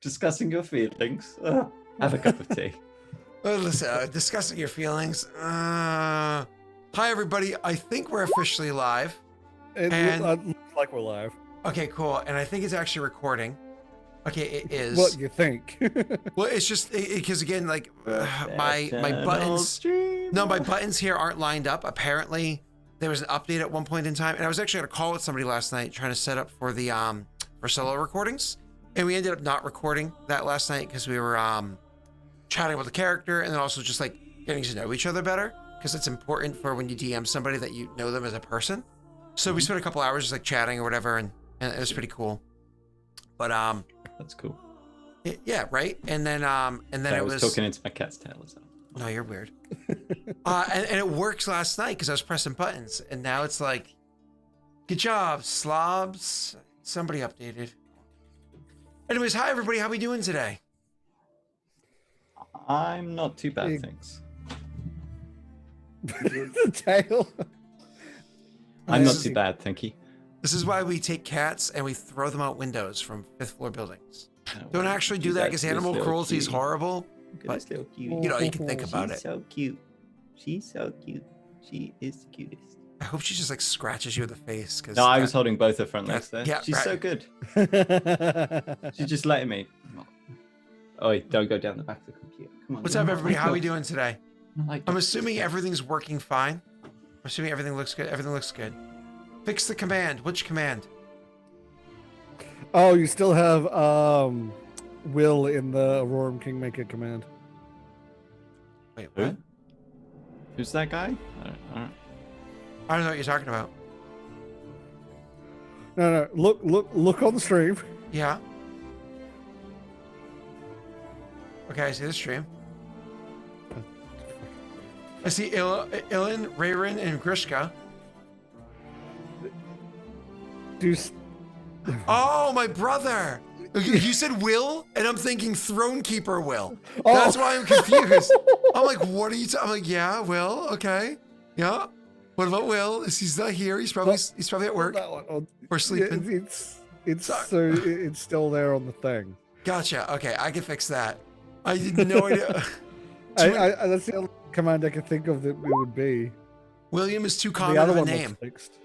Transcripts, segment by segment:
Discussing your feelings. Have a cup of tea. Listen, discussing your feelings. Hi, everybody. I think we're officially live. It looks like we're live. Okay, cool. And I think it's actually recording. Okay, it is. What you think? Well, it's just because again, like my buttons. Stream. No, my buttons here aren't lined up. Apparently, there was an update at one point in time, and I was actually on a call with somebody last night trying to set up for the for solo recordings, and we ended up not recording that last night because we were chatting about the character and then also just like getting to know each other better because it's important for when you DM somebody that you know them as a person. So we spent a couple hours just like chatting or whatever, and it was pretty cool. But That's cool. yeah, right. And then I was talking into my cat's tail as well. No, you're weird. And it works last night because I was pressing buttons, and now it's like, good job, slobs. Somebody updated. Anyways, hi everybody. How we doing today? I'm not too bad, Big. thanks. The tail. I'm not This too is- bad, thank you. This is why we take cats and we throw them out windows from 5th floor buildings. Don't well, actually do that because animal cruelty is horrible. Look at this little cutie. You know, you can think about She's it. so cute. She's so cute. She is the cutest. I hope she just like scratches you in the face. Cause No, I was holding both her front legs there. Yeah, She's right. so good. She's just letting me. Oh, wait, don't go down the back of the computer. Come on. What's you're up, not everybody? like How we dogs. doing today? Not like I'm dogs. assuming everything's working fine. I'm assuming everything looks good. Everything looks good. Fix the command. Which command? Oh, you still have Will in the Aurorum Kingmaker command. Wait, Who? what? Who's that guy? I don't know what you're talking about. No, look on the stream. Yeah. Okay, I see the stream. I see Ilan, Rayrin, and Grishka. Do s- Oh, my brother! You said Will, and I'm thinking Throne Keeper Will. Oh. That's why I'm confused. I'm like, what are you? I'm like, yeah, Will. Okay, yeah. What about Will? He's not here. He's probably at work that one on- or sleeping. Yeah, it's still there on the thing. Gotcha. Okay, I can fix that. I had no idea. I that's the only command I could think of that it would be. William is too The common other of a one was name. fixed.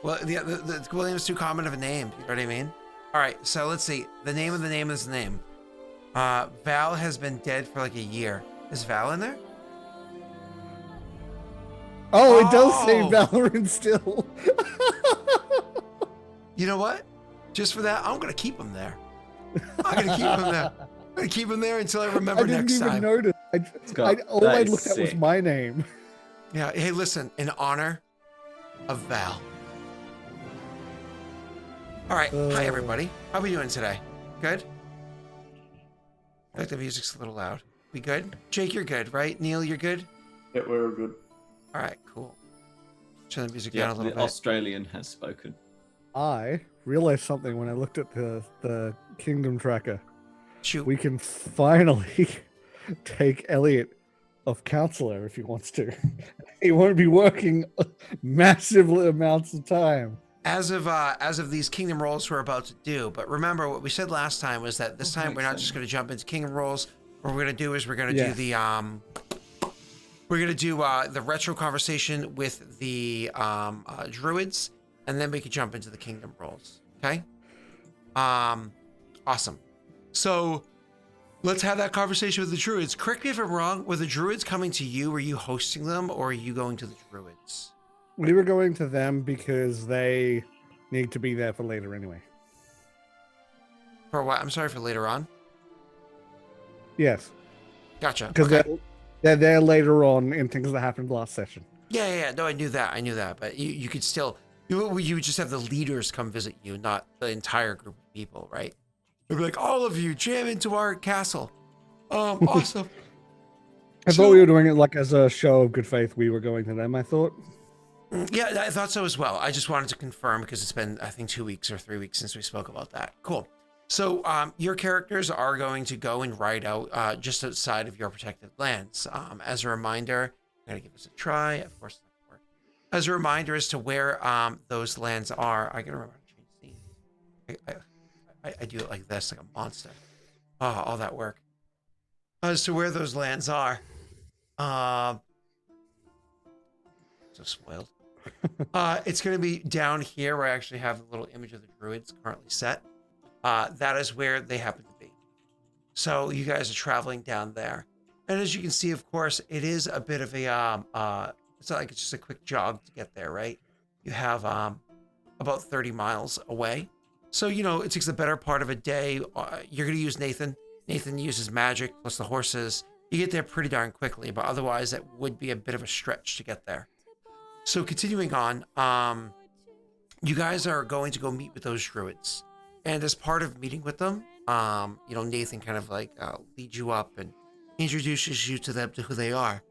Well, the William is too common of a name. You know what I mean? All right, so let's see. The name of the name is the name. Val has been dead for like a year. Is Val in there? Oh, it does say Oh. Valorant still. You know what? Just for that, I'm gonna keep him there. I'm gonna keep him there. I'm gonna keep him there until I I remember didn't next even time. notice. All that I is looked at was sick. my name. Yeah. Hey, listen. In honor of Val. All right. Hi, everybody. How we doing today? Good. I think the music's a little loud. We good? Jake, you're good, right? Neil, you're good. Yeah, we're good. All right. Cool. Turn the music Yeah, down a little the bit. Australian has spoken. I realized something when I looked at the kingdom tracker. Shoot. We can finally take Elliot of counselor if he wants to. He won't be working massive amounts of time. As of these kingdom rolls we're about to do, but remember what we said last time was that this time we're not just going to jump into kingdom rolls. What we're going to do is we're going to do the the retro conversation with the druids, and then we can jump into the kingdom rolls. Okay. Awesome. So let's have that conversation with the druids. Correct me if I'm wrong. Were the druids coming to you? Were you hosting them, or are you going to the druids? We were going to them because they need to be there for later anyway. For what? I'm sorry, for later on. Yes, Gotcha. because Okay. they're there later on in things that happened last session. Yeah. No, I knew that. But you could still, you would just have the leaders come visit you, not the entire group of people, right? They'd be like, all of you jam into our castle. Awesome. I thought we were doing it like as a show of good faith. We were going to them, I thought. Yeah, I thought so as well. I just wanted to confirm because it's been, I think, 2 weeks or 3 weeks since we spoke about that. Cool. So your characters are going to go and ride out just outside of your protected lands. As a reminder, I'm going to give this a try. Of course, it's not gonna work. As a reminder as to where those lands are, I got to remember to change these. I do it like this, like a monster. all that work. As to where those lands are, so spoiled. It's going to be down here where I actually have the little image of the druids currently set. That is where they happen to be. So you guys are traveling down there. And as you can see, of course, it is a bit of a, it's not like it's just a quick jog to get there, right? You have about 30 miles away. So, you know, it takes the better part of a day. You're going to use Nathan. Nathan uses magic plus the horses. You get there pretty darn quickly, but otherwise that would be a bit of a stretch to get there. So continuing on, you guys are going to go meet with those druids. And as part of meeting with them, you know, Nathan kind of like leads you up and introduces you to them, to who they are.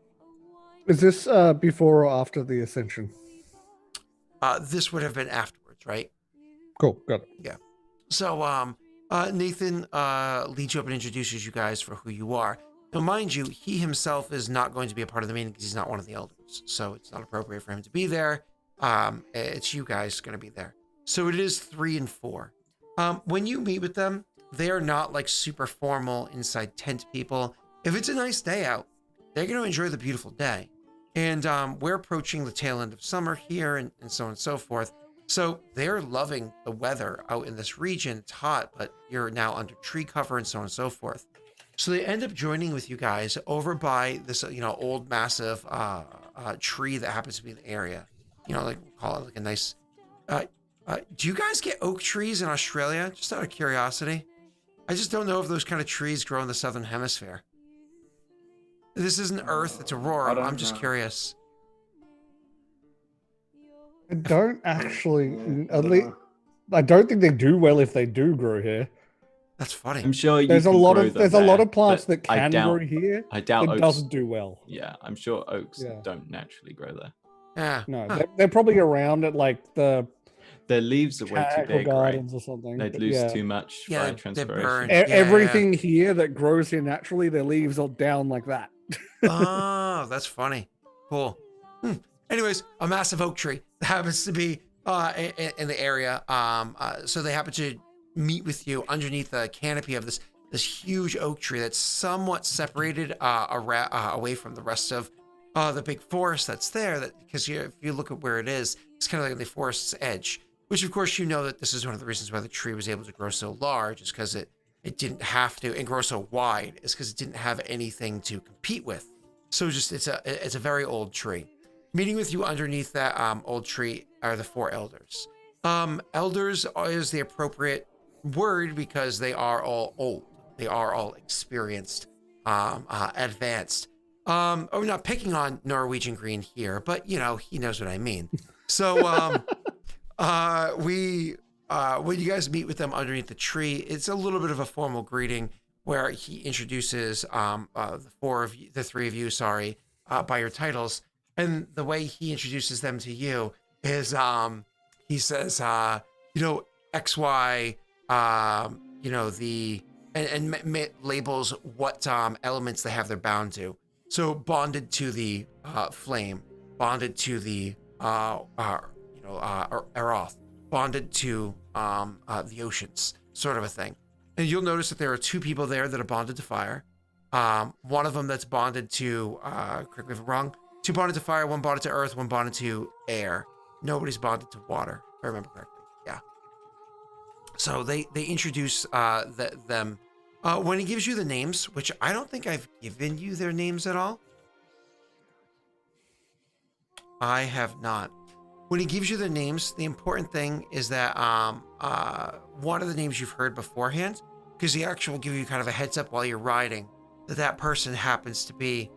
Is this before or after the ascension? This would have been afterwards, right? Cool, got it. Yeah. So Nathan leads you up and introduces you guys for who you are. Now, mind you, he himself is not going to be a part of the meeting because he's not one of the elders. So it's not appropriate for him to be there. It's you guys going to be there. So it is 3 and 4. When you meet with them, they are not like super formal inside tent people. If it's a nice day out, they're going to enjoy the beautiful day. And we're approaching the tail end of summer here and so on and so forth. So they're loving the weather out in this region. It's hot, but you're now under tree cover and so on and so forth. So they end up joining with you guys over by this, you know, old massive tree that happens to be in the area. You know, like we'll call it like a nice. Do you guys get oak trees in Australia? Just out of curiosity, I just don't know if those kind of trees grow in the southern hemisphere. This isn't Earth; it's Aurorum. I'm just curious. I don't actually. At least, I don't think they do well if they do grow here. That's funny. I'm sure you There's a can lot grow of them there's a lot there, of plants but that can grow here. I doubt It oaks doesn't do well. Yeah, I'm sure oaks Yeah. don't naturally grow there. Yeah. No, Huh. they're probably around at like the Their leaves are way too botanical big, right? gardens or something. They'd but lose yeah. too much Yeah, by they transpiration. burn. Everything here that grows here naturally, their leaves are down like that. Oh, that's funny. Cool. Anyways, a massive oak tree that happens to be in the area. So they happen to meet with you underneath the canopy of this huge oak tree that's somewhat separated away from the rest of the big forest that's there. That because if you look at where it is, it's kind of like on the forest's edge. Which of course you know that this is one of the reasons why the tree was able to grow so large, is because it didn't have to, and grow so wide, is because it didn't have anything to compete with. So just it's a very old tree. Meeting with you underneath that old tree are the 4 elders. Elders is the appropriate word because they are all old. They are all experienced, advanced. We're not picking on Norwegian Green here, but you know, he knows what I mean. So when you guys meet with them underneath the tree, it's a little bit of a formal greeting where he introduces the 3 of you, by your titles. And the way he introduces them to you is he says, you know, XY, you know, and labels what elements they have their bound to. So bonded to the flame, bonded to the Eroth, bonded to the oceans, sort of a thing. And you'll notice that there are 2 people there that are bonded to fire. One of them that's bonded to, correct me if I'm wrong, 2 bonded to fire, 1 bonded to earth, 1 bonded to air. Nobody's bonded to water, if I remember correctly. Yeah. So they introduce them. When he gives you the names, which I don't think I've given you their names at all. I have not. When he gives you the names, the important thing is that one of the names you've heard beforehand, because he actually will give you kind of a heads up while you're riding, that person happens to be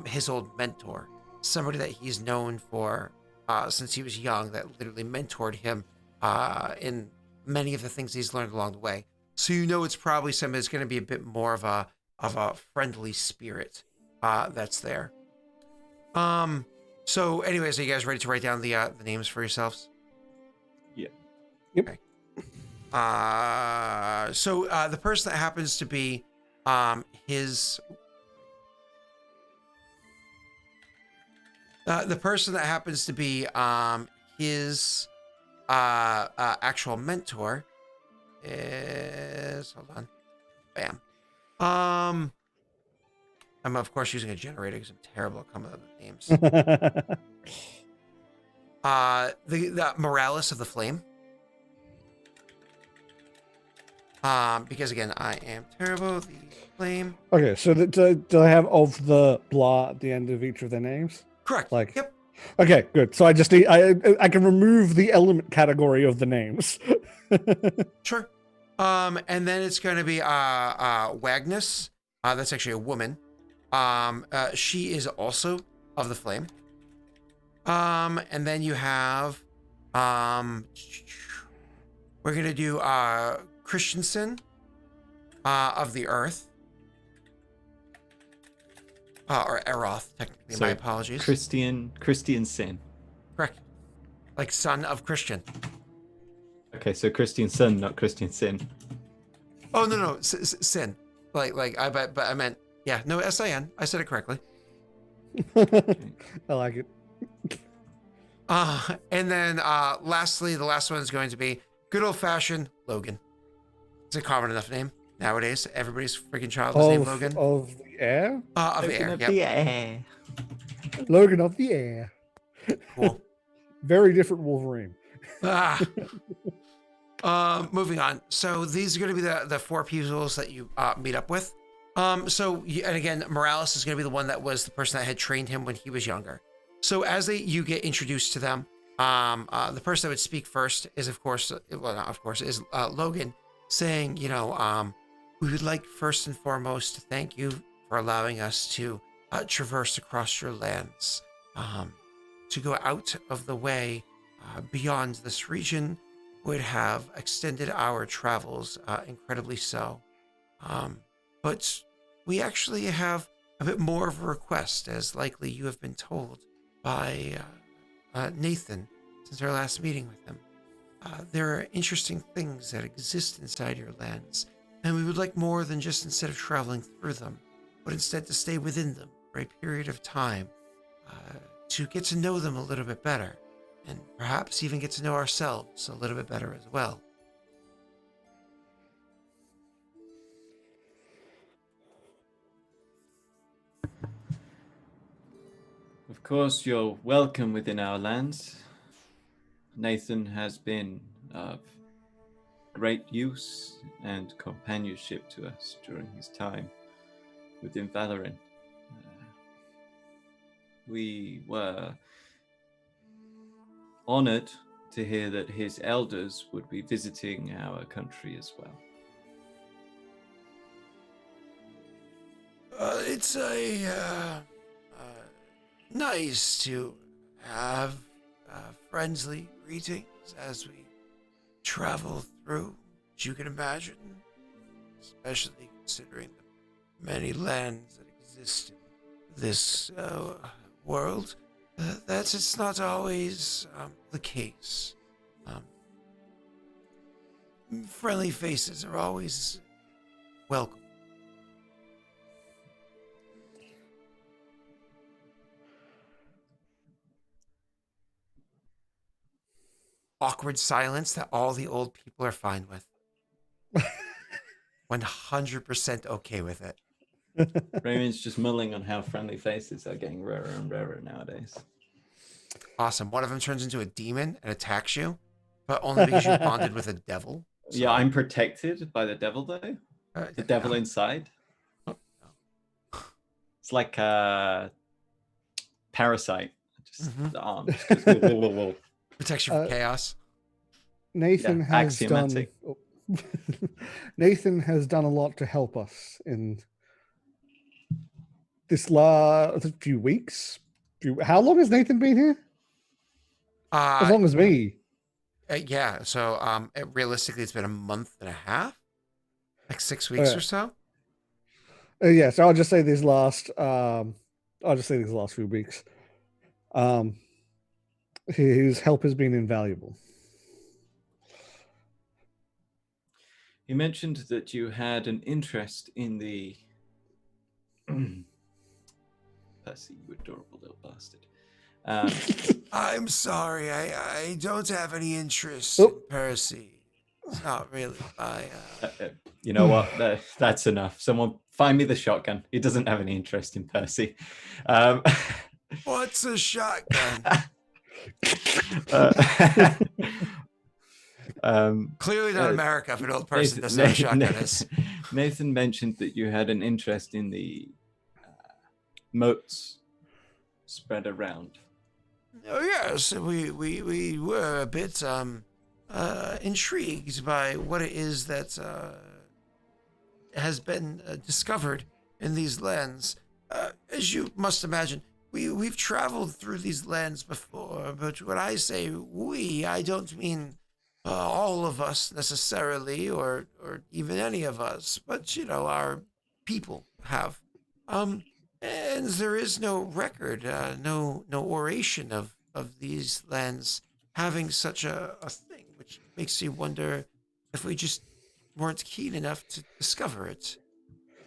his old mentor, somebody that he's known for since he was young, that literally mentored him in many of the things he's learned along the way. So you know it's probably somebody that's going to be a bit more of a friendly spirit that's there. So anyways, are you guys ready to write down the names for yourselves? Yeah. Yep. Okay. So the person that happens to be his actual mentor is, hold on, bam. I'm of course using a generator because I'm terrible at coming up with names. The Morales of the Flame. Because again, I am terrible. The Flame. Okay, so do I have of the blah at the end of each of their names? Correct. Like, yep. okay, good. So I just need I can remove the element category of the names. Sure. And then it's going to be Wagnus. That's actually a woman. She is also of the Flame. And then you have we're gonna do Christensen of the Earth. Or Eroth, technically. So, my apologies. Christian Sin. Correct. Like son of Christian. Okay, so Christian Son, not Christian Sin. Oh no, sin. Like but I meant no sin. I said it correctly. I like it. And then lastly, the last one is going to be good old fashioned Logan. It's a common enough name nowadays. Everybody's freaking child is named Logan. Of the air? Of the air. Yep. air. Logan of the air. Cool. Very different Wolverine. Moving on. So these are going to be the four peoples that you meet up with. And again, Morales is going to be the one that was the person that had trained him when he was younger. So as you get introduced to them, the person that would speak first is, is Logan, saying, we would like first and foremost to thank you for allowing us to traverse across your lands, to go out of the way beyond this region would have extended our travels incredibly so. But we actually have a bit more of a request, as likely you have been told by Nathan since our last meeting with him. There are interesting things that exist inside your lands, and we would like more than just instead of traveling through them, but instead to stay within them for a period of time, to get to know them a little bit better, and perhaps even get to know ourselves a little bit better as well. Of course, you're welcome within our lands. Nathan has been of great use and companionship to us during his time within Valorant. We were honored to hear that his elders would be visiting our country as well. It's nice to have friendly greetings as we travel through, as you can imagine, especially considering the many lands that exist in this world. That it's not always the case. Friendly faces are always welcome. Awkward silence that all the old people are fine with. 100% okay with it. Raymond's just mulling on how friendly faces are getting rarer and rarer nowadays. Awesome. One of them turns into a demon and attacks you, but only because you bonded with a devil. So, yeah, I'm protected by the devil, though. The devil inside. No. It's like a parasite. Just the arm just goes whoa, whoa, whoa. Protects you from chaos. Nathan has axiomatic. Nathan has done a lot to help us in this last few weeks. How long has Nathan been here? As long as me. Yeah. So realistically, it's been a month and a half, like 6 weeks or so. Yeah. So I'll just say these last. Few weeks. His help has been invaluable. You mentioned that you had an interest in the Percy, you adorable little bastard. I'm sorry, I don't have any interest in Percy. It's not really my. You know what? That's enough. Someone find me the shotgun. He doesn't have any interest in Percy. Um, What's a shotgun? uh, Clearly not uh, America if an old person doesn't know what a shotgun is. Nathan mentioned that you had an interest in the moats spread around. Oh yes, we were a bit intrigued by what it is that has been discovered in these lands. As you must imagine, we've traveled through these lands before, but when I say we, I don't mean all of us necessarily, or even any of us, but our people have. And there is no record, no oration of these lands having such a thing, which makes you wonder if we just weren't keen enough to discover it.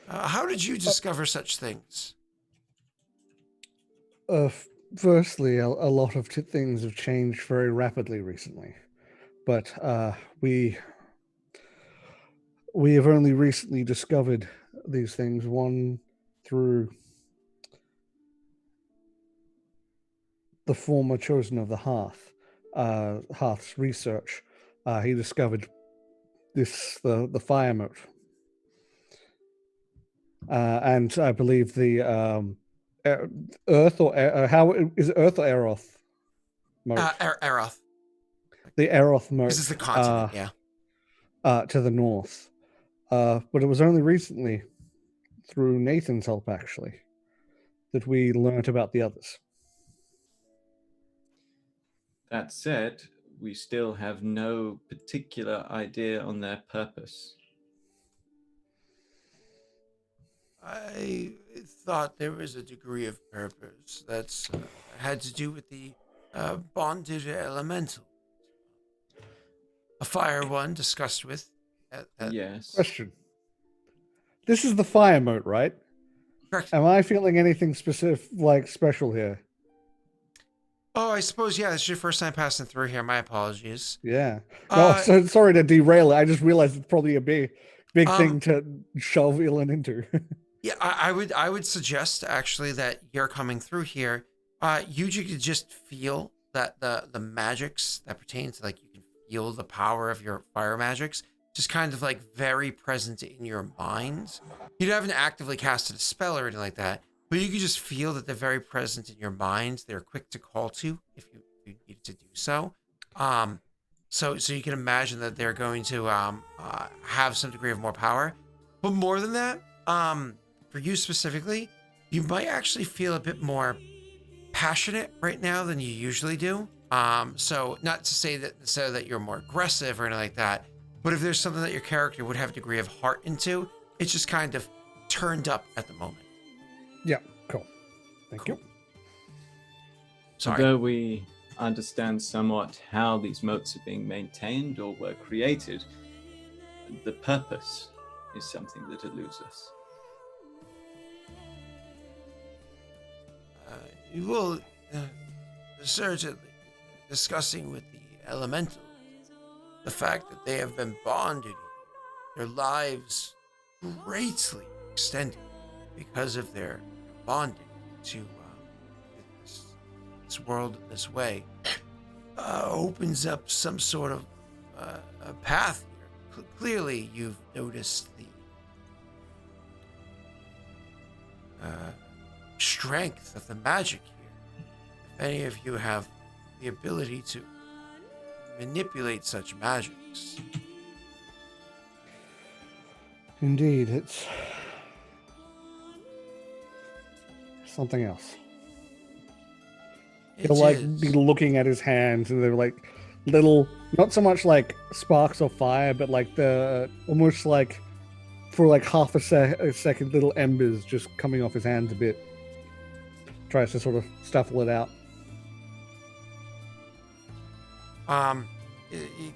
How did you discover such things? Firstly, a lot of things have changed very rapidly recently, but we have only recently discovered these things. One through the former chosen of the Hearth's research. He discovered the fire moat, and I believe the Earth or how is it Earth or Aeroth moat? Aroth. The Aeroth moat. This is the continent, to the north. But it was only recently, through Nathan's help, actually, that we learnt about the others. That said, we still have no particular idea on their purpose. I thought there was a degree of purpose that's had to do with the bonded elemental. A fire one discussed with. Yes. Question. This is the fire moat, right? Correct. Am I feeling anything special here? Oh, I suppose, yeah, this is your first time passing through here. My apologies. Yeah. No, so sorry to derail it. I just realized it's probably a big thing to shove Elin into. Yeah, I would suggest actually that you're coming through here. You could just feel that the magics that pertain to, like, you can feel the power of your fire magics just kind of like very present in your mind. You haven't actively casted a spell or anything like that, but you can just feel that they're very present in your mind. They're quick to call to if you need to do so. So you can imagine that they're going to have some degree of more power. But more than that, for you specifically, you might actually feel a bit more passionate right now than you usually do. So not to say that so that you're more aggressive or anything like that, but if there's something that your character would have a degree of heart into, it's just kind of turned up at the moment. Yeah, cool. Thank you. Sorry. Although we understand somewhat how these moats are being maintained or were created, the purpose is something that eludes us. You will certainly discussing with the elemental the fact that they have been bonded, their lives greatly extended because of their bonding to this world in this way, opens up some sort of a path here. Clearly, you've noticed the strength of the magic here. If any of you have the ability to manipulate such magics. Indeed, it's something else. He'll be looking at his hands, and they're like little, not so much like sparks of fire, but like the almost like for like half a second, little embers just coming off his hands a bit. Tries to sort of stuffle it out.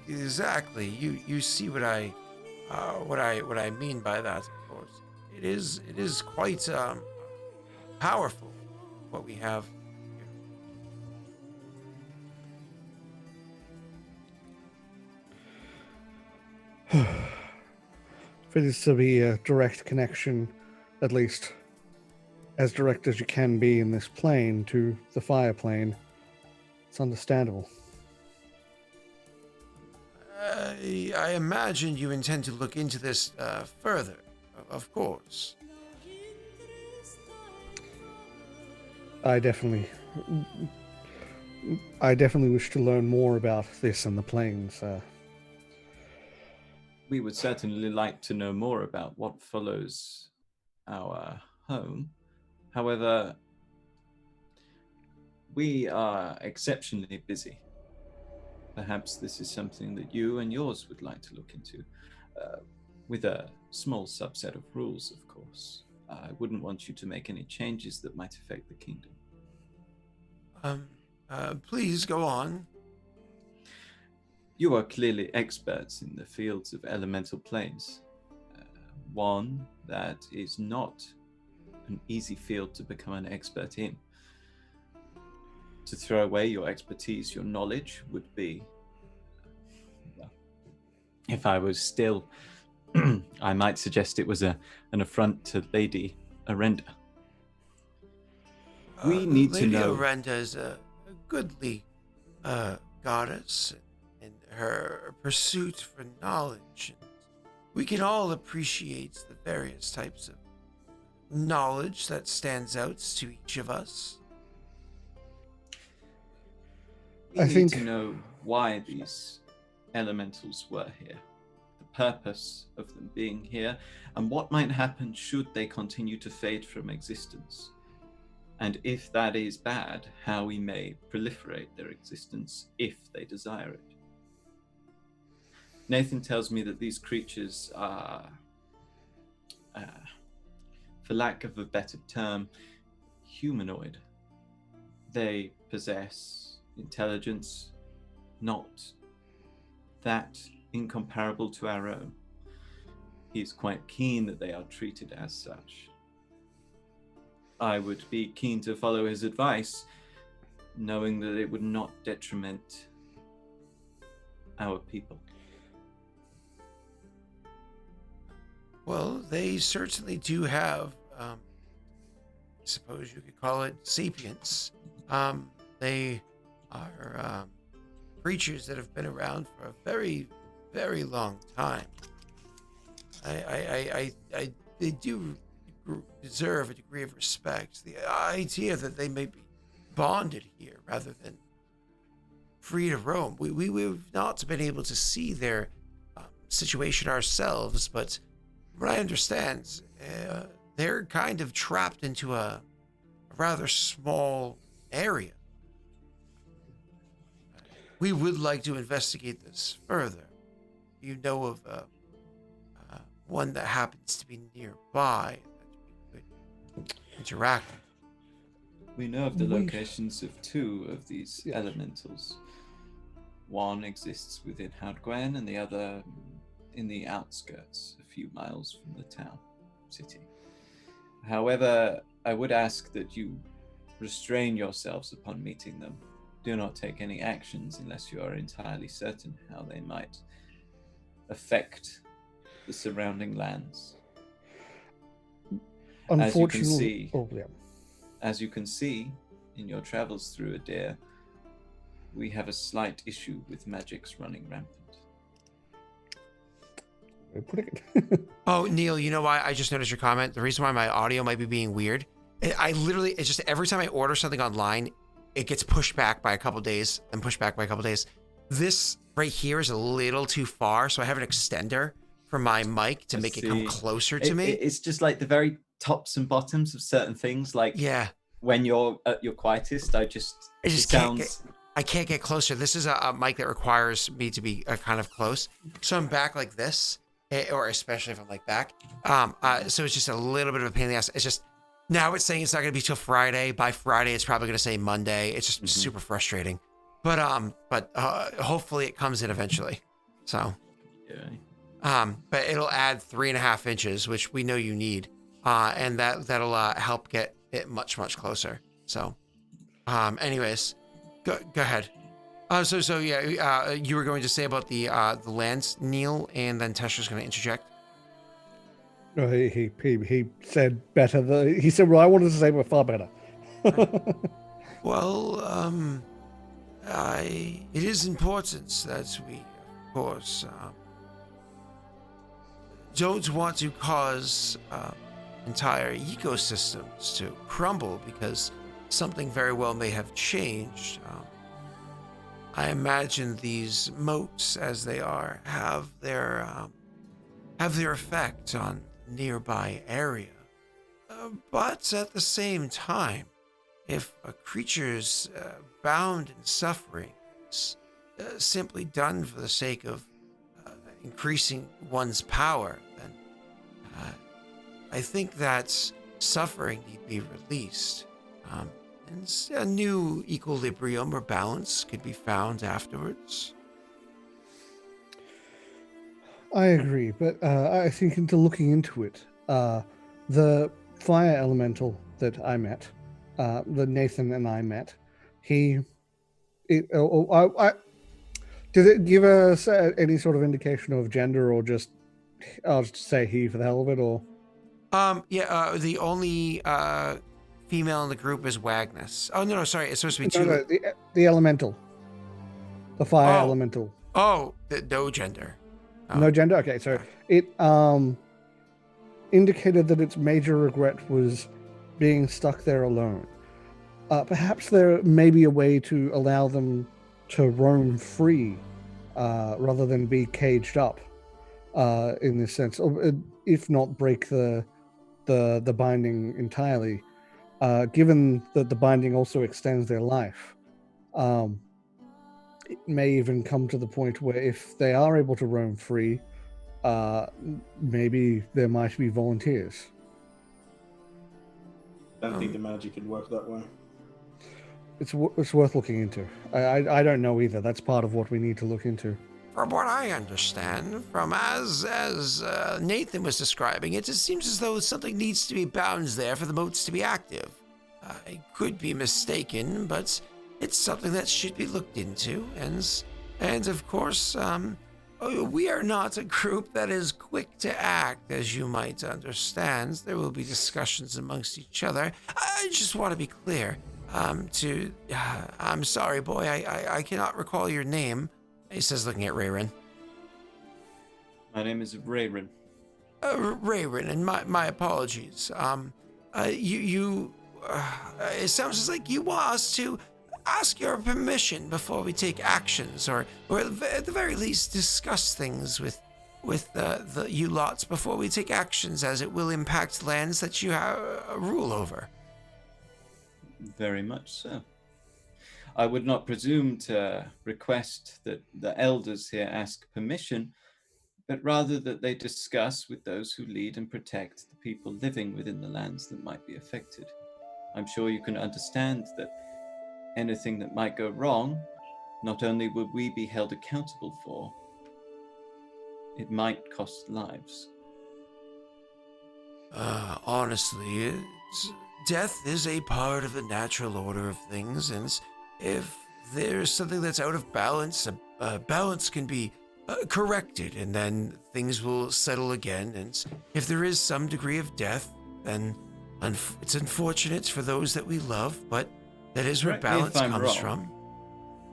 Exactly. You see what I mean by that, of course. It is quite powerful what we have here. For this to be a direct connection, at least as direct as you can be in this plane to the fire plane, it's understandable. I imagine you intend to look into this further, of course. I definitely, I definitely wish to learn more about this and the planes. We would certainly like to know more about what follows our home. However, we are exceptionally busy. Perhaps this is something that you and yours would like to look into, with a small subset of rules, of course. I wouldn't want you to make any changes that might affect the kingdom. Please go on. You are clearly experts in the fields of elemental planes. One that is not an easy field to become an expert in. To throw away your expertise, your knowledge would be, well, if I was still, I might suggest it was an affront to Lady Arenda. We need Lady to know. Arenda is a goodly goddess in her pursuit for knowledge. We can all appreciate the various types of knowledge that stands out to each of us. We need to know why these elementals were here, the purpose of them being here, and what might happen should they continue to fade from existence. And if that is bad, how we may proliferate their existence if they desire it. Nathan tells me that these creatures are, for lack of a better term, humanoid. They possess intelligence not that incomparable to our own. He is quite keen that they are treated as such. I would be keen to follow his advice, knowing that it would not detriment our people. Well, they certainly do have, I suppose you could call it sapience. They are creatures that have been around for a very, very long time. They do deserve a degree of respect. The idea that they may be bonded here rather than free to roam. We've not been able to see their situation ourselves, but from what I understand, they're kind of trapped into a rather small area. We would like to investigate this further. You know of one that happens to be nearby that we could interact with. We know of the locations of two of these elementals. One exists within Houtgwen and the other in the outskirts, a few miles from the city. However, I would ask that you restrain yourselves upon meeting them. Do not take any actions unless you are entirely certain how they might affect the surrounding lands. Unfortunately, as you can see in your travels through Idir, we have a slight issue with magics running rampant. Oh, Neil, you know why? I just noticed your comment. The reason why my audio might be being weird, it's just every time I order something online, it gets pushed back by a couple days and pushed back by a couple days. This right here is a little too far, so I have an extender for my mic to make it come closer to me. It's just like the very tops and bottoms of certain things. Like when you're at your quietest, I can't get closer. This is a mic that requires me to be kind of close. So I'm back like this, or especially if I'm like back. So it's just a little bit of a pain in the ass. It's just, now it's saying it's not going to be till Friday. By Friday, it's probably going to say Monday. It's just super frustrating. But hopefully it comes in eventually. So, but it'll add 3.5 inches, which we know you need. And that'll help get it much, much closer. So, anyways, go ahead. So yeah, you were going to say about the lands, Neil, and then Tesha's going to interject. No, he said better. He said, "Well, I wanted to say we're far better." Well, it is important that we, of course, don't want to cause entire ecosystems to crumble because something very well may have changed. I imagine these moats, as they are, have their effect on nearby area. But at the same time, if a creature's bound in suffering is simply done for the sake of increasing one's power, then I think that suffering need be released. And a new equilibrium or balance could be found afterwards. I agree, but I think into looking into it, the fire elemental that I met, the Nathan and I met, did it give us any sort of indication of gender, or just I'll just say he for the hell of it, or? The only female in the group is Wagnus. Oh no, sorry, it's supposed to be two. No, the elemental, the fire Oh. elemental. No gender. No gender. Okay, so it indicated that its major regret was being stuck there alone. Perhaps there may be a way to allow them to roam free, rather than be caged up. In this sense, if not break the binding entirely. Given that the binding also extends their life, it may even come to the point where if they are able to roam free, maybe there might be volunteers. I don't think the magic can work that way. It's worth looking into. I don't know either. That's part of what we need to look into. From what I understand, from as Nathan was describing it, it seems as though something needs to be bound there for the moats to be active. I could be mistaken, but it's something that should be looked into. And of course, we are not a group that is quick to act, as you might understand. There will be discussions amongst each other. I just want to be clear. I'm sorry, boy. I cannot recall your name. He says, looking at Rayrin. My name is Rayrin. Rayrin, and my apologies. It sounds just like you want us to ask your permission before we take actions, or at the very least discuss things with the you lots before we take actions, as it will impact lands that you have rule over. Very much so. I would not presume to request that the elders here ask permission, but rather that they discuss with those who lead and protect the people living within the lands that might be affected. I'm sure you can understand that anything that might go wrong, not only would we be held accountable for, it might cost lives. Honestly, death is a part of the natural order of things, and if there's something that's out of balance, balance can be corrected, and then things will settle again. And if there is some degree of death, then it's unfortunate for those that we love, but that is where balance comes from.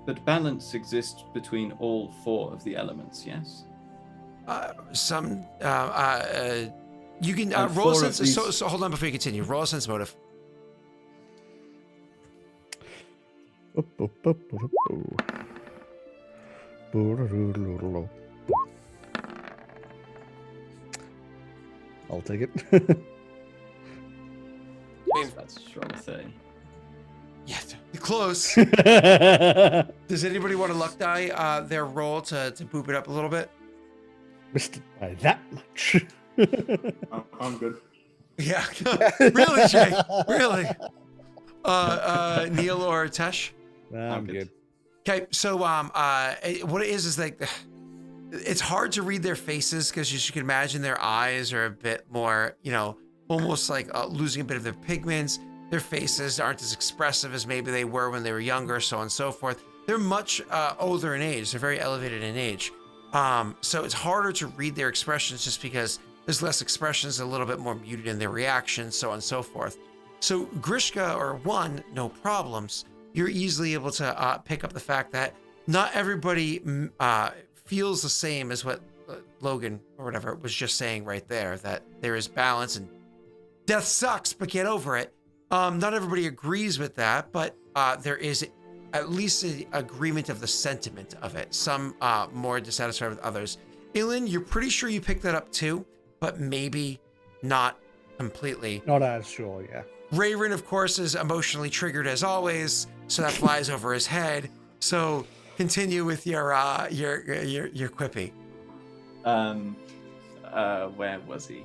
But balance exists between all four of the elements, yes? You can roll a sense. So hold on before you continue. Roll a sense motive. I'll take it. That's a strong thing. Yeah, close. Does anybody want to luck die their roll to boop it up a little bit? Missed it by that much. I'm good. Yeah, really, Jay? Really? Neil or Tesh? I'm good. Okay, so what it is like, it's hard to read their faces because you can imagine their eyes are a bit more, almost like losing a bit of their pigments. Their faces aren't as expressive as maybe they were when they were younger, so on and so forth. they're much older in age. They're very elevated in age. So it's harder to read their expressions just because there's less expressions, a little bit more muted in their reactions, so on and so forth. So Grishka or One, no problems. You're easily able to pick up the fact that not everybody feels the same as what Logan or whatever was just saying right there, that there is balance and death sucks, but get over it. Not everybody agrees with that, but there is at least an agreement of the sentiment of it. Some more dissatisfied with others. Ilin, you're pretty sure you picked that up too, but maybe not completely. Not as sure, yeah. Rayrin, of course, is emotionally triggered as always, so that flies over his head. So continue with your quippy. Where was he?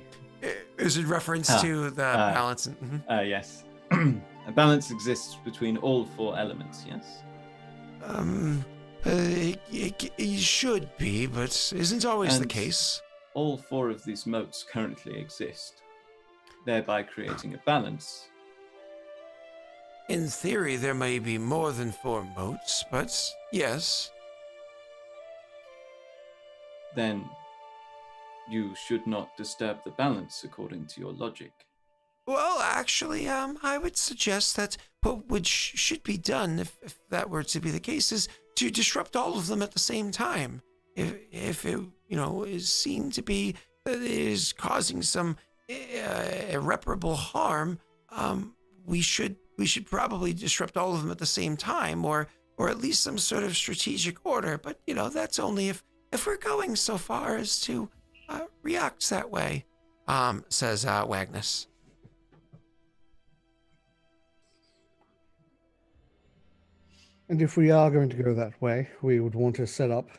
Is it reference to the balance? Yes. A balance exists between all 4 elements, yes? It should be, but isn't always the case. All 4 of these motes currently exist, thereby creating a balance. In theory, there may be more than 4 motes, but yes. Then you should not disturb the balance according to your logic. Well, actually, I would suggest that what should be done, if that were to be the case, is to disrupt all of them at the same time. If it, is seen to be that it is causing some irreparable harm, we should probably disrupt all of them at the same time, or at least some sort of strategic order. But that's only if we're going so far as to react that way, says Wagnus. And if we are going to go that way, we would want to set up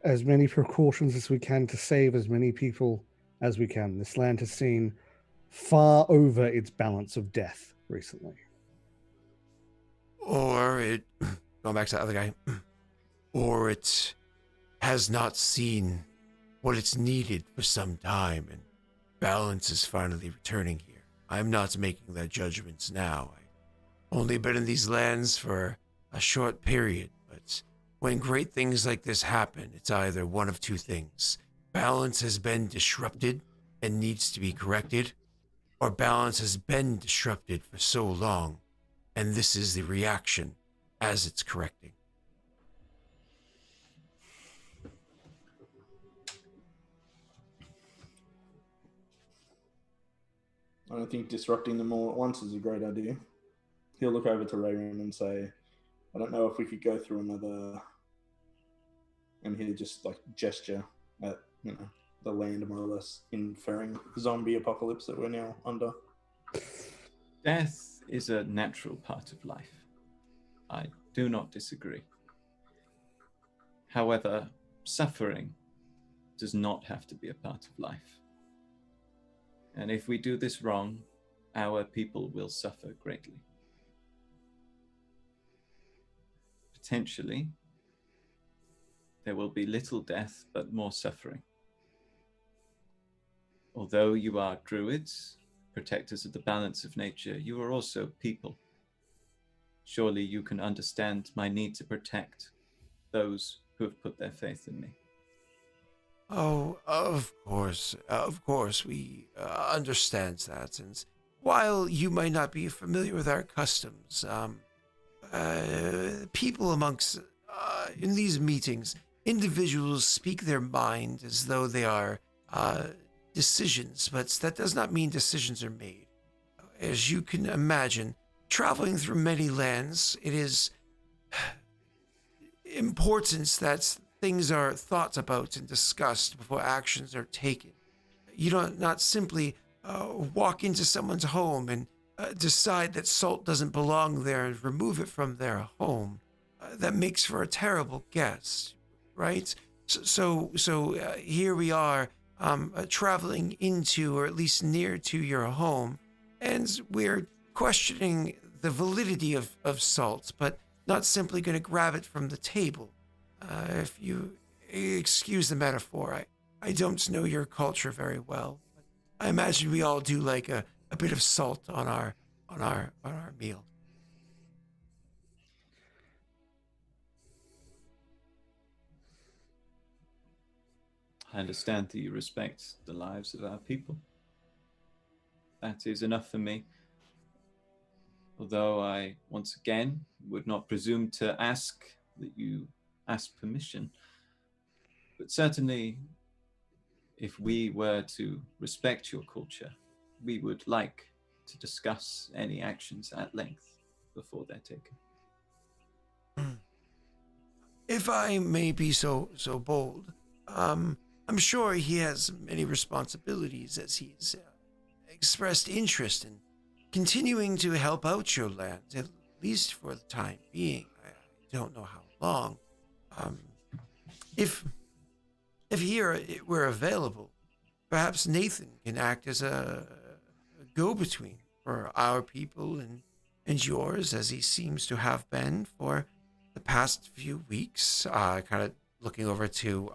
as many precautions as we can to save as many people as we can. This land has seen far over its balance of death recently. Or it, going back to the other guy, or it has not seen what it's needed for some time, and balance is finally returning here. I'm not making that judgment now. I've only been in these lands for a short period, but when great things like this happen, it's either one of 2 things. Balance has been disrupted and needs to be corrected, or balance has been disrupted for so long, and this is the reaction as it's correcting. I don't think disrupting them all at once is a great idea. He'll look over to Rayron and say, I don't know if we could go through another... And he'll just gesture at, the land more or less, inferring zombie apocalypse that we're now under. Death is a natural part of life. I do not disagree. However, suffering does not have to be a part of life. And if we do this wrong, our people will suffer greatly. Potentially, there will be little death, but more suffering. Although you are druids, protectors of the balance of nature, you are also people. Surely you can understand my need to protect those who have put their faith in me. Oh, of course, we understand that. And while you might not be familiar with our customs, people amongst, in these meetings, individuals speak their mind as though they are decisions, but that does not mean decisions are made. As you can imagine, traveling through many lands, it is important that things are thought about and discussed before actions are taken. You don't not simply walk into someone's home and decide that salt doesn't belong there and remove it from their home. That makes for a terrible guest, right? So here we are traveling into, or at least near to your home, and we're questioning the validity of salt, but not simply going to grab it from the table. If you excuse the metaphor, I don't know your culture very well. But I imagine we all do like a bit of salt on our meal. I understand that you respect the lives of our people. That is enough for me. Although I, once again, would not presume to ask that you ask permission. But certainly, if we were to respect your culture, we would like to discuss any actions at length before they're taken. If I may be so bold, I'm sure he has many responsibilities as he's expressed interest in continuing to help out your land, at least for the time being. I don't know how long. If it were available, perhaps Nathan can act as a go-between for our people and yours, as he seems to have been for the past few weeks. Kind of looking over to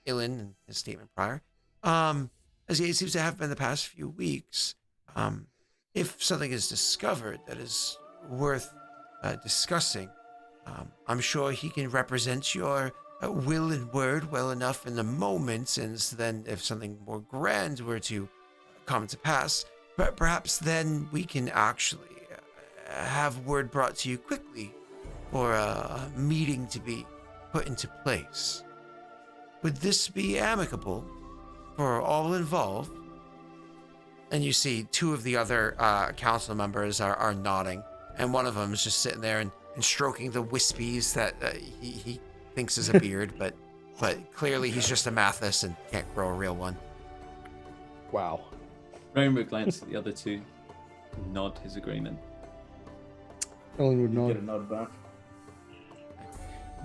Ilan and his statement prior. As he seems to have been the past few weeks. If something is discovered that is worth discussing, I'm sure he can represent your will and word well enough in the moment, and then if something more grand were to come to pass, perhaps then we can actually have word brought to you quickly for a meeting to be put into place. Would this be amicable for all involved? And you see two of the other council members are nodding, and one of them is just sitting there and stroking the wispies that he thinks is a beard, but clearly he's just a Mathis and can't grow a real one. Wow. Rowan would glance at the other two, nod his agreement. Ellen would Get a nod. nod back.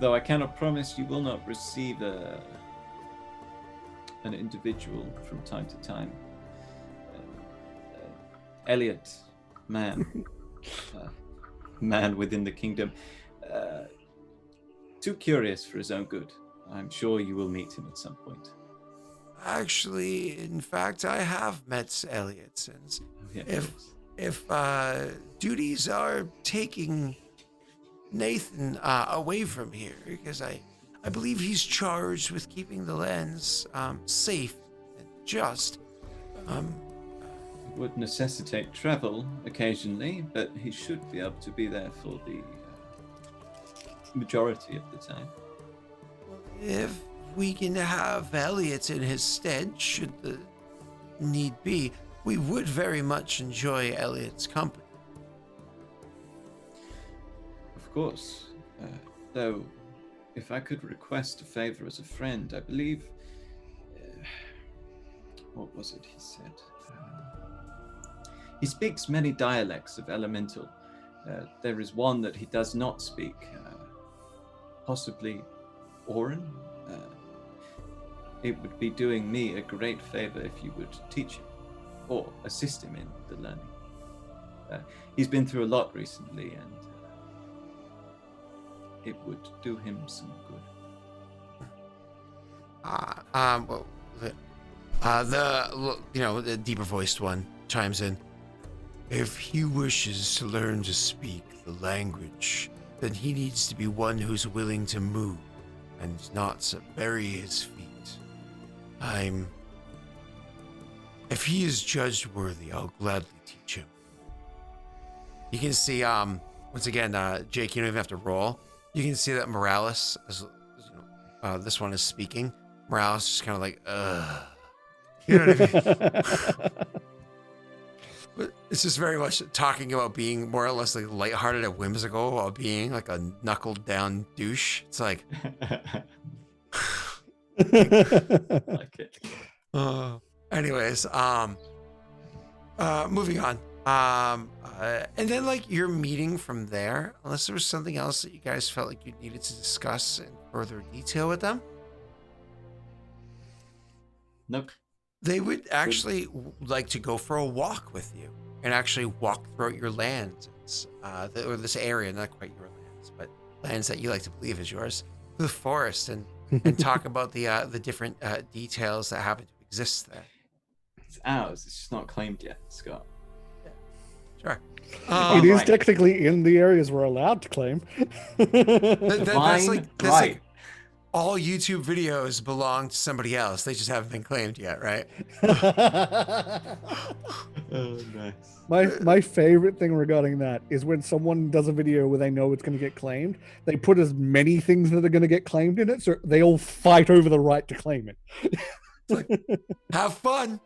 Though I cannot promise you will not receive an individual from time to time. Elliot, man within the kingdom, too curious for his own good. I'm sure you will meet him at some point. Actually, in fact, I have met Elliot, and if duties are taking Nathan away from here, because I believe he's charged with keeping the lands safe and just. It would necessitate travel occasionally, but he should be able to be there for the majority of the time. If we can have Elliot in his stead, should the need be, we would very much enjoy Elliot's company. Of course. Though, if I could request a favor as a friend, I believe... what was it he said? He speaks many dialects of Elemental. There is one that he does not speak. Possibly Aurorum? It would be doing me a great favor if you would teach him, or assist him in the learning. He's been through a lot recently, and it would do him some good. The deeper voiced one chimes in. If he wishes to learn to speak the language, then he needs to be one who's willing to move and not bury his feet. If he is judged worthy, I'll gladly teach him. You can see, once again, Jake, you don't even have to roll. You can see that Morales, this one is speaking. Morales just kind of like, You know what I mean? But it's just very much talking about being more or less like lighthearted and whimsical while being like a knuckled down douche. It's like, Like it. anyways, moving on. And then like your meeting from there, unless there was something else that you guys felt like you needed to discuss in further detail with them. Nope. They would actually like to go for a walk with you and actually walk throughout your lands, or this area, not quite your lands, but lands that you like to believe is yours, the forest, and talk about the different details that happen to exist there. It's ours. It's just not claimed yet, Scott. Sure. It is Right. technically in the areas we're allowed to claim. That's Fine, like right. all YouTube videos belong to somebody else. They just haven't been claimed yet, right? Oh, nice. My favorite thing regarding that is when someone does a video where they know it's going to get claimed, they put as many things that are going to get claimed in it, so they all fight over the right to claim it. It's like, have fun.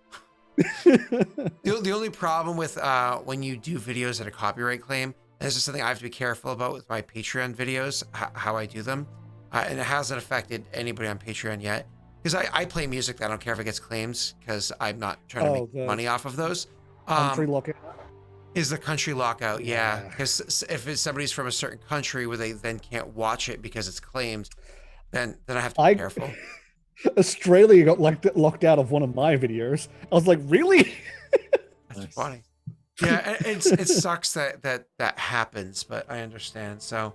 The only problem with when you do videos that are copyright claim, and this is something I have to be careful about with my Patreon videos, how I do them, and it hasn't affected anybody on Patreon yet, because I play music that I don't care if it gets claims, because I'm not trying to make money off of those. Country lockout is the country lockout, yeah. Because if somebody's from a certain country where they then can't watch it because it's claimed, then I have to be careful. Australia got locked out of one of my videos. I was like, really? That's funny. Yeah, it sucks that happens, but I understand. So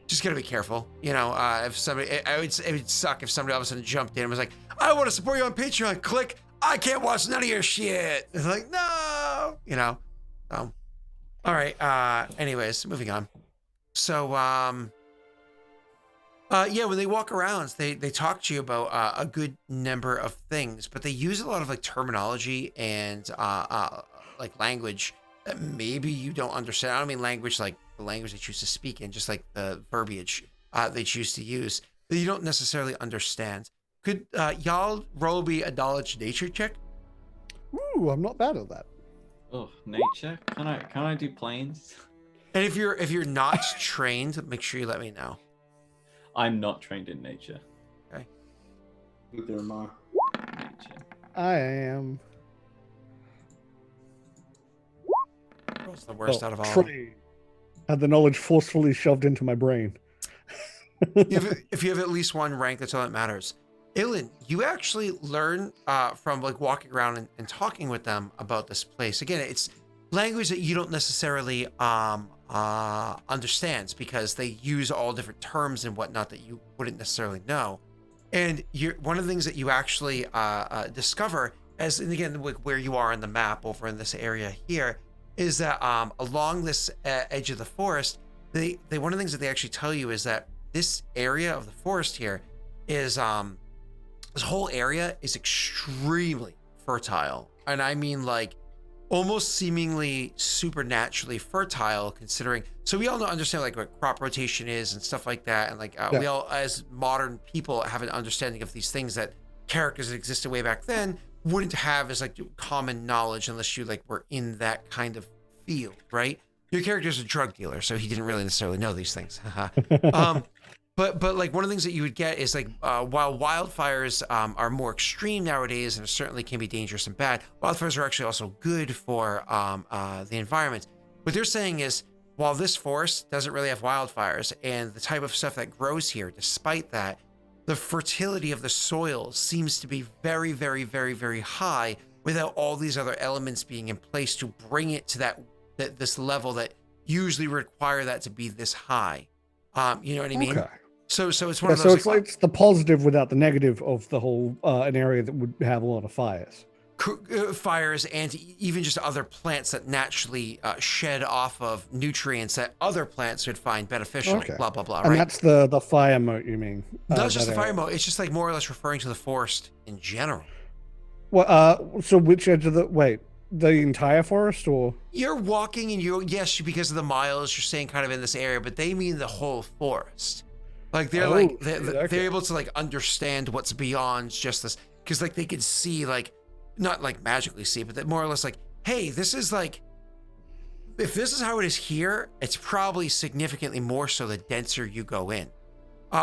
just gotta be careful. You know, if somebody, it would suck if somebody all of a sudden jumped in and was like, I want to support you on Patreon. Click. I can't watch none of your shit. It's like, no, you know. All right. Anyways, moving on. So, yeah, when they walk around, they talk to you about a good number of things, but they use a lot of like terminology and like language that maybe you don't understand. I don't mean language like the language they choose to speak in, just like the verbiage they choose to use that you don't necessarily understand. Could y'all roll me a knowledge nature check? Ooh, I'm not bad at that. Oh, nature? Can I do planes? And if you're not trained, make sure you let me know. I'm not trained in nature. Okay. Neither am I. Nature. I am. What's the worst out of all? Trained. Had the knowledge forcefully shoved into my brain. If you have at least one rank, that's all that matters. Ilan, you actually learn from like walking around and talking with them about this place. Again, it's language that you don't necessarily understands because they use all different terms and whatnot that you wouldn't necessarily know. And one of the things that you actually discover, as and again where you are on the map over in this area here, is that along this edge of the forest, they one of the things that they actually tell you is that this area of the forest here is this whole area is extremely fertile, and I mean like almost seemingly supernaturally fertile, considering. So we all understand like what crop rotation is and stuff like that, and like we all as modern people have an understanding of these things that characters that existed way back then wouldn't have as like common knowledge unless you like were in that kind of field, right? Your character's a drug dealer, so he didn't really necessarily know these things. But like one of the things that you would get is like while wildfires are more extreme nowadays and certainly can be dangerous and bad, wildfires are actually also good for the environment. What they're saying is while this forest doesn't really have wildfires and the type of stuff that grows here, despite that, the fertility of the soil seems to be very, very, very, very high without all these other elements being in place to bring it to this level that usually require that to be this high. You know what I mean? Okay. So it's one of those. So it's like it's the positive without the negative of the whole an area that would have a lot of fires. Fires and even just other plants that naturally shed off of nutrients that other plants would find beneficial. Okay. Blah blah blah. And right? That's the fire moat, you mean? Not just the fire moat. It's just like more or less referring to the forest in general. Well, so which edge of the entire forest, or you're walking and yes, because of the miles, you're staying kind of in this area, but they mean the whole forest. Like they're able to like understand what's beyond just this, because like they could see like not like magically see, but that more or less like, hey, this is like if this is how it is here, it's probably significantly more so the denser you go in,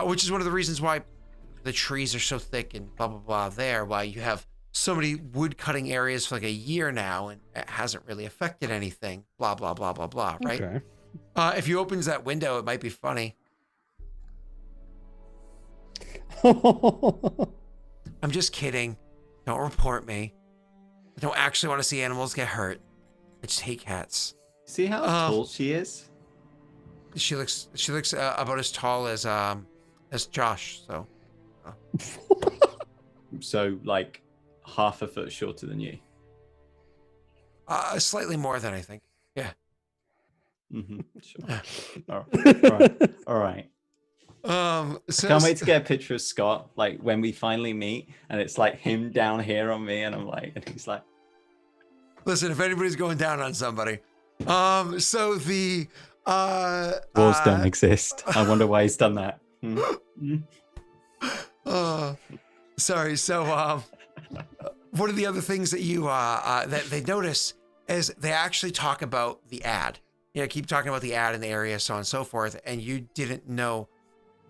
which is one of the reasons why the trees are so thick and blah blah blah. There, why you have so many wood cutting areas for like a year now, and it hasn't really affected anything. Blah blah blah blah blah. Right? Okay. If he opens that window, it might be funny. I'm just kidding. Don't report me. I don't actually want to see animals get hurt. I just hate cats. See how tall she is? She looks about as tall as Josh. So like half a foot shorter than you. Slightly more than I think. Yeah. Mm-hmm. Sure. All right. Can't wait to get a picture of Scott, like when we finally meet, and it's like him down here on me, and I'm like, and he's like, listen, if anybody's going down on somebody, so the wars don't exist. I wonder why he's done that. Sorry. So, one of the other things that you that they notice is they actually talk about the ad. You know, keep talking about the ad in the area, so on and so forth, and you didn't know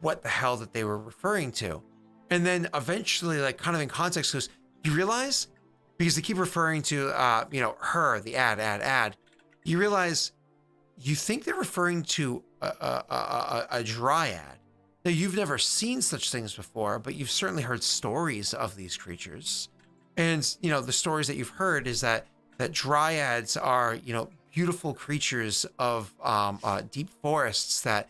what the hell that they were referring to. And then eventually, like kind of in context, goes, you realize, because they keep referring to, her, the ad, you realize you think they're referring to a dryad. Now, you've never seen such things before, but you've certainly heard stories of these creatures. And, the stories that you've heard is that dryads are, beautiful creatures of deep forests that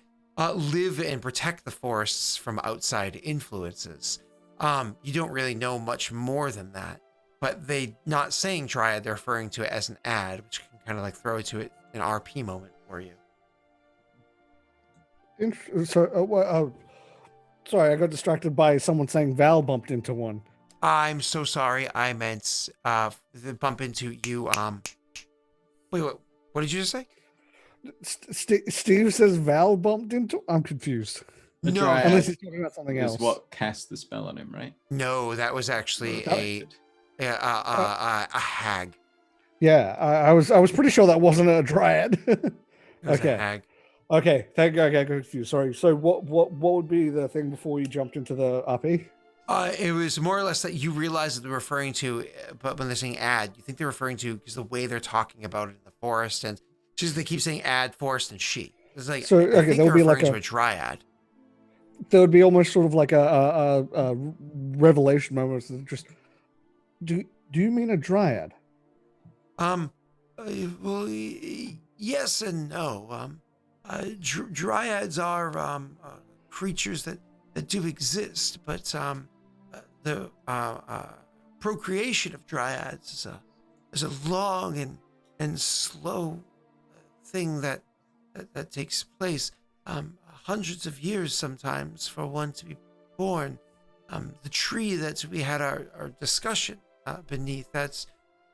live and protect the forests from outside influences. You don't really know much more than that, but they not saying dryad, they're referring to it as an ad, which can kind of like throw it to it an RP moment for you. Sorry, I got distracted by someone saying Val bumped into one. I'm so sorry. I meant bump into you. Wait, what did you just say? Steve says Val bumped into. I'm confused. The No, dryad Unless he's talking about something is else. what cast the spell on him, right? no, that was actually a hag. Yeah, I was pretty sure that wasn't a dryad. It was Okay. a hag. Okay, thank you. I got confused. Sorry. So what would be the thing before you jumped into the RP? It was more or less that you realize that they're referring to, but when they're saying ad, you think they're referring to because the way they're talking about it in the forest, and just they keep saying ad, forest, and she. It's like, So, I okay, think there'll they're be like referring to a dryad. There would be almost sort of like a revelation moment. Just do you mean a dryad? Well, yes and no. Dryads are creatures that do exist, but the procreation of dryads is a long and slow thing that takes place. Hundreds of years sometimes for one to be born. The tree that we had our discussion beneath, that's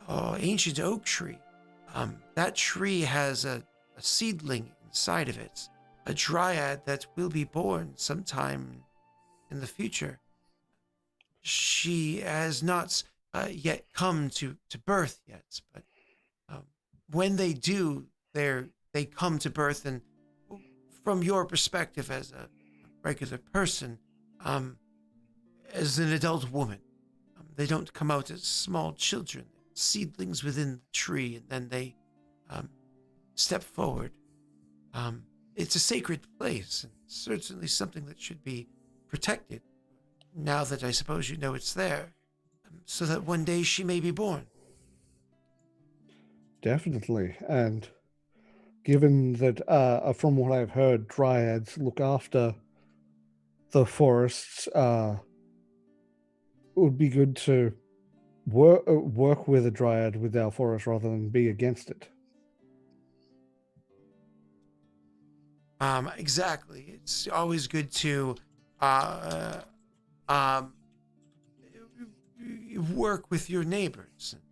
ancient oak tree. That tree has a seedling inside of it, a dryad that will be born sometime in the future. She has not yet come to birth yet, but when they do, they come to birth, and from your perspective as a regular person, as an adult woman, they don't come out as small children, seedlings within the tree, and then they step forward. It's a sacred place, and certainly something that should be protected, now that I suppose you know it's there, so that one day she may be born. Definitely. And given that, from what I've heard, dryads look after the forests, it would be good to work with a dryad with our forest rather than be against it. Exactly. It's always good to work with your neighbors and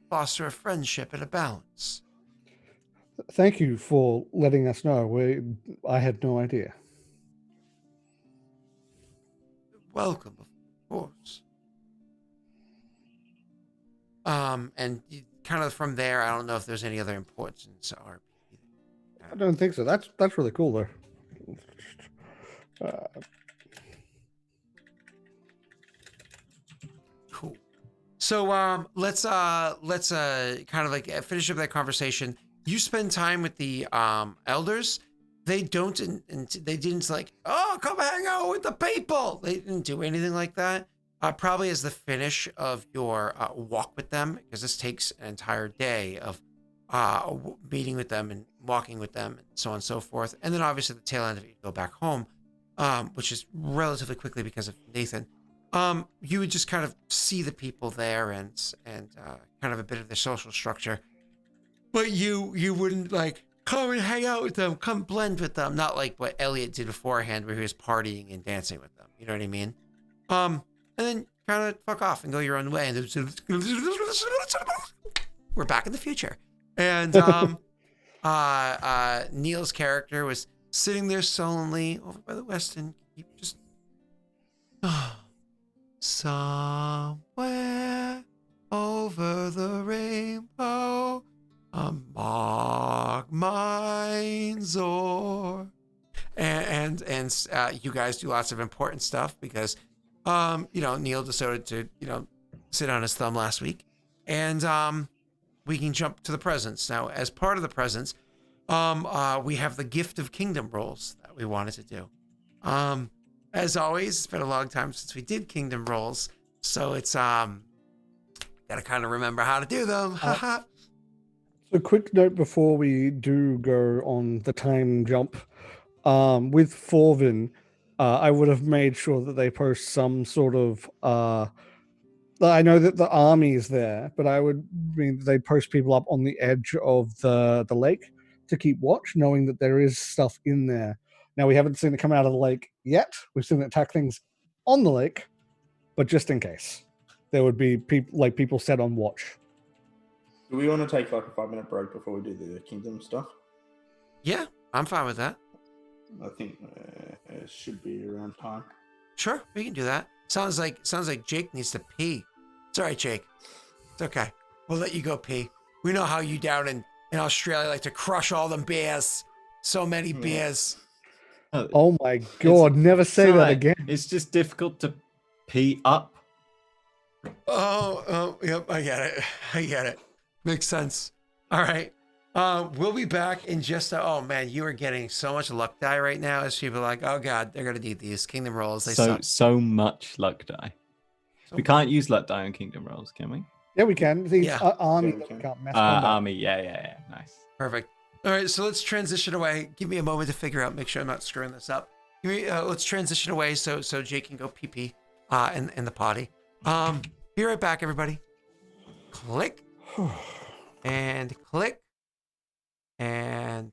foster a friendship and a balance. Thank you for letting us know. I had no idea. Welcome, of course. And kind of from there, I don't know if there's any other importance or. I don't think so. That's really cool, though. Cool. So let's kind of like finish up that conversation. You spend time with the elders. They don't, and they didn't like, oh, come hang out with the people. They didn't do anything like that. Probably as the finish of your walk with them, because this takes an entire day of meeting with them and walking with them and so on and so forth. And then obviously at the tail end of it, you go back home, which is relatively quickly because of Nathan. You would just kind of see the people there and kind of a bit of their social structure. But you wouldn't like come and hang out with them, come blend with them. Not like what Elliot did beforehand where he was partying and dancing with them. You know what I mean? And then kind of fuck off and go your own way. And we're back in the future. And Neil's character was sitting there sullenly over by the Westin, just somewhere over the rainbow, a Mog Mines or and you guys do lots of important stuff because Neil decided to sit on his thumb last week, and we can jump to the presents now. As part of the presents, we have the gift of kingdom rolls that we wanted to do. As always, it's been a long time since we did kingdom rolls, so it's gotta kind of remember how to do them. So, quick note before we do go on the time jump. With Forvin, I would have made sure that they post some sort of. I know that the army is there, but I would mean they post people up on the edge of the lake to keep watch, knowing that there is stuff in there. Now, we haven't seen it come out of the lake yet. We've seen it attack things on the lake, but just in case, there would be people set on watch. Do we want to take like a 5-minute break before we do the kingdom stuff? Yeah, I'm fine with that. I think it should be around time. Sure, we can do that. Sounds like Jake needs to pee. It's all right, Jake. It's okay. We'll let you go pee. We know how you down in Australia like to crush all them beers. So many beers. Oh my God, never say that again. It's just difficult to pee up. Oh, yep, I get it. Makes sense. All right. We'll be back in just oh man, you are getting so much luck die right now as people are like, oh God, they're gonna need these kingdom rolls. They suck. So much luck die. We can't use luck die on kingdom rolls, can we? Yeah, we can. These army that we can't mess combat. Army, yeah. Nice. Perfect. All right, so let's transition away. Give me a moment to figure out, make sure I'm not screwing this up. Let's transition away so Jake can go pee in the potty. Be right back, everybody. Click. And click. And